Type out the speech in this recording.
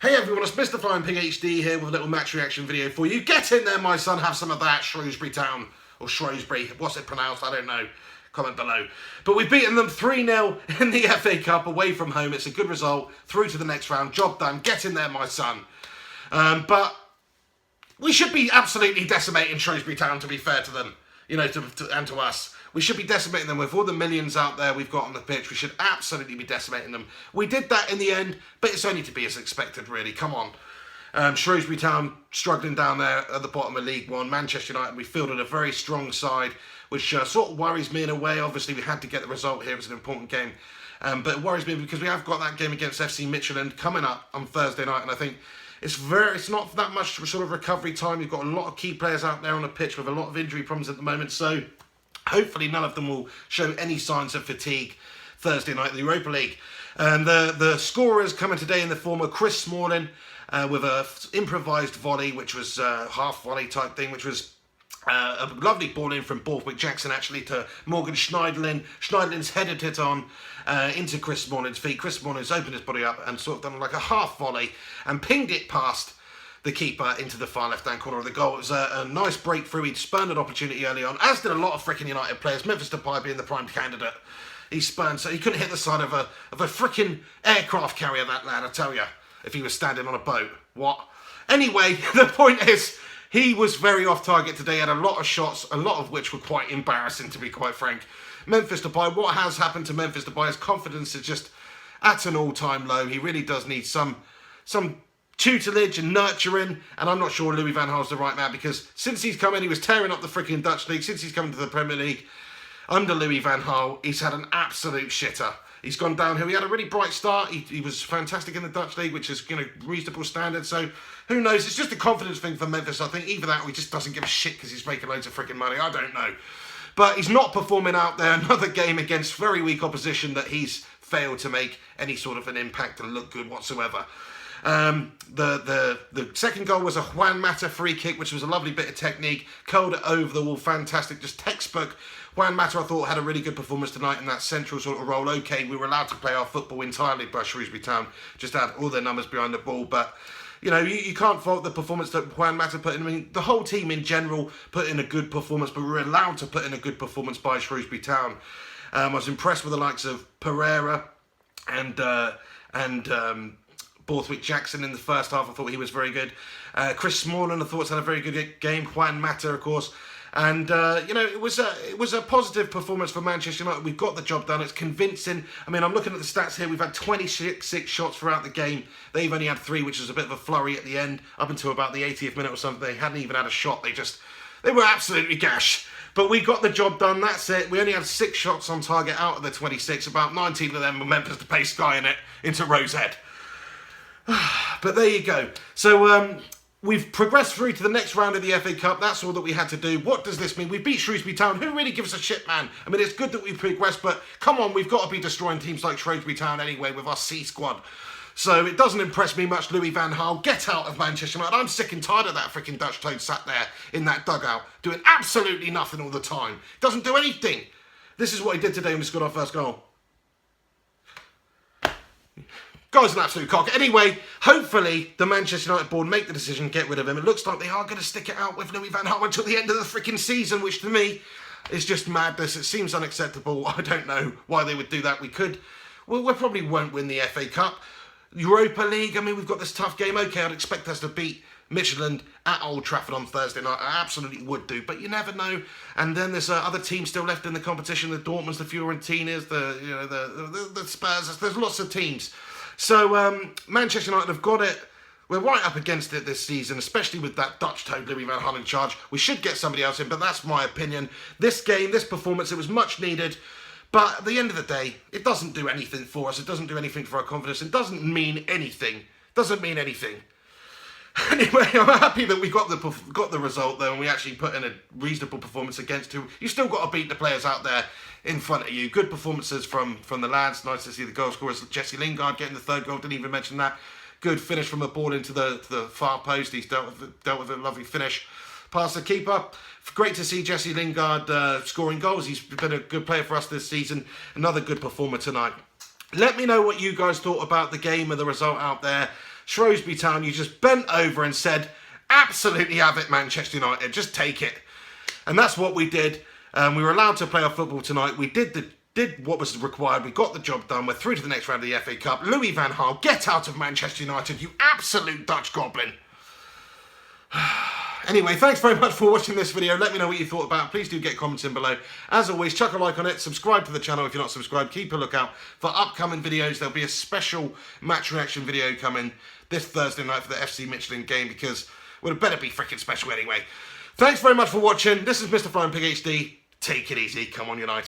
Hey everyone, it's Mr. Flying Pig HD here with a little match reaction video for you. Get in there, my son, have some of that, Shrewsbury Town, or Shrewsbury, what's it pronounced, I don't know, comment below. But we've beaten them 3-0 in the FA Cup away from home. It's a good result, through to the next round, job done, get in there, my son. But we should be absolutely decimating Shrewsbury Town, to be fair to them, you know, and to us. We should be decimating them with all the millions out there we've got on the pitch. We should absolutely be decimating them. We did that in the end, but it's only to be as expected, really. Come on. Shrewsbury Town struggling down there at the bottom of League One. Manchester United, we fielded a very strong side, which sort of worries me in a way. Obviously, we had to get the result here. It was an important game. But it worries me because we have got that game against FC Midtjylland coming up on Thursday night, and I think it's not that much sort of recovery time. You've got a lot of key players out there on the pitch with a lot of injury problems at the moment, so hopefully none of them will show any signs of fatigue Thursday night in the Europa League. And the scorers coming today in the form of Chris Smalling with a improvised volley, which was half volley type thing, which was a lovely ball in from Borthwick Jackson actually to Morgan Schneiderlin. Schneiderlin's headed it on into Chris Smalling's feet. Chris Smalling's opened his body up and sort of done like a half volley and pinged it past the keeper into the far left-hand corner of the goal. It was a nice breakthrough. He'd spurned an opportunity early on, as did a lot of freaking United players. Memphis Depay being the prime candidate. He spurned, so he couldn't hit the side of a freaking aircraft carrier, that lad, I tell you, if he was standing on a boat. What? Anyway, the point is, he was very off target today, had a lot of shots, a lot of which were quite embarrassing, to be quite frank. Memphis Depay, what has happened to Memphis Depay? His confidence is just at an all-time low. He really does need some tutelage and nurturing, and I'm not sure Louis van Gaal's the right man, because since he's come in, he was tearing up the freaking Dutch league. Since he's come into the Premier League under Louis van Gaal, he's had an absolute shitter. He's gone downhill. He had a really bright start. He was fantastic in the Dutch league, which is, you know, reasonable standard. So who knows? It's just a confidence thing for Memphis. I think either that or he just doesn't give a shit because he's making loads of freaking money. I don't know. But he's not performing out there. Another game against very weak opposition that he's failed to make any sort of an impact and look good whatsoever. The second goal was a Juan Mata free kick, which was a lovely bit of technique, curled it over the wall, fantastic, just textbook. Juan Mata, I thought, had a really good performance tonight in that central sort of role. Okay, we were allowed to play our football entirely by Shrewsbury Town, just had all their numbers behind the ball, but you know, you can't fault the performance that Juan Mata put in. I mean, the whole team in general put in a good performance, but we were allowed to put in a good performance by Shrewsbury Town. I was impressed with the likes of Pereira and Borthwick Jackson in the first half. I thought he was very good. Chris Smalling, I thought, had a very good game. Juan Mata, of course. And, you know, it was a positive performance for Manchester United. We've got the job done. It's convincing. I mean, I'm looking at the stats here. We've had 26 shots throughout the game. They've only had 3, which was a bit of a flurry at the end. Up until about the 80th minute or something, they hadn't even had a shot. They were absolutely gash. But we got the job done. That's it. We only had 6 shots on target out of the 26. About 19 of them were Memphis Depay skying it into Rosehead. But there you go. So we've progressed through to the next round of the FA Cup. That's all that we had to do. What does this mean? We beat Shrewsbury Town. Who really gives a shit, man? I mean, it's good that we've progressed, but come on, we've got to be destroying teams like Shrewsbury Town anyway with our C squad. So it doesn't impress me much, Louis van Gaal. Get out of Manchester United. I'm sick and tired of that freaking Dutch toad sat there in that dugout doing absolutely nothing all the time. Doesn't do anything. This is what he did today when we scored our first goal. Guy's an absolute cock. Anyway, hopefully the Manchester United board make the decision, get rid of him. It looks like they are going to stick it out with Louis van Gaal until the end of the freaking season, which to me is just madness. It seems unacceptable. I don't know why they would do that. We probably won't win the FA Cup. Europa League, I mean, we've got this tough game. Okay, I'd expect us to beat Midtjylland at Old Trafford on Thursday night. I absolutely would do, but you never know. And then there's other teams still left in the competition: the Dortmunds, the Fiorentinas, the Spurs. There's lots of teams. So Manchester United have got it. We're right up against it this season, especially with that Dutch toad Louis van Gaal in charge. We should get somebody else in, but that's my opinion. This game, this performance, it was much needed. But at the end of the day, it doesn't do anything for us. It doesn't do anything for our confidence. It doesn't mean anything. Doesn't mean anything. Anyway, I'm happy that we got the result, though, and we actually put in a reasonable performance against who. You still got to beat the players out there in front of you. Good performances from the lads. Nice to see the goal scorers. Jesse Lingard getting the 3rd goal. Didn't even mention that. Good finish from a ball into the far post. He's dealt with a lovely finish past the keeper. Great to see Jesse Lingard scoring goals. He's been a good player for us this season. Another good performer tonight. Let me know what you guys thought about the game and the result out there. Shrewsbury Town, you just bent over and said, absolutely have it, Manchester United, just take it. And that's what we did. We were allowed to play our football tonight. We did what was required. We got the job done. We're through to the next round of the FA Cup. Louis van Gaal, get out of Manchester United, you absolute Dutch goblin. Anyway, thanks very much for watching this video. Let me know what you thought about it. Please do get comments in below. As always, chuck a like on it. Subscribe to the channel if you're not subscribed. Keep a lookout for upcoming videos. There'll be a special match reaction video coming this Thursday night for the FC Michelin game because, well, it better be freaking special anyway. Thanks very much for watching. This is Mr. Flying Pig HD. Take it easy. Come on, United.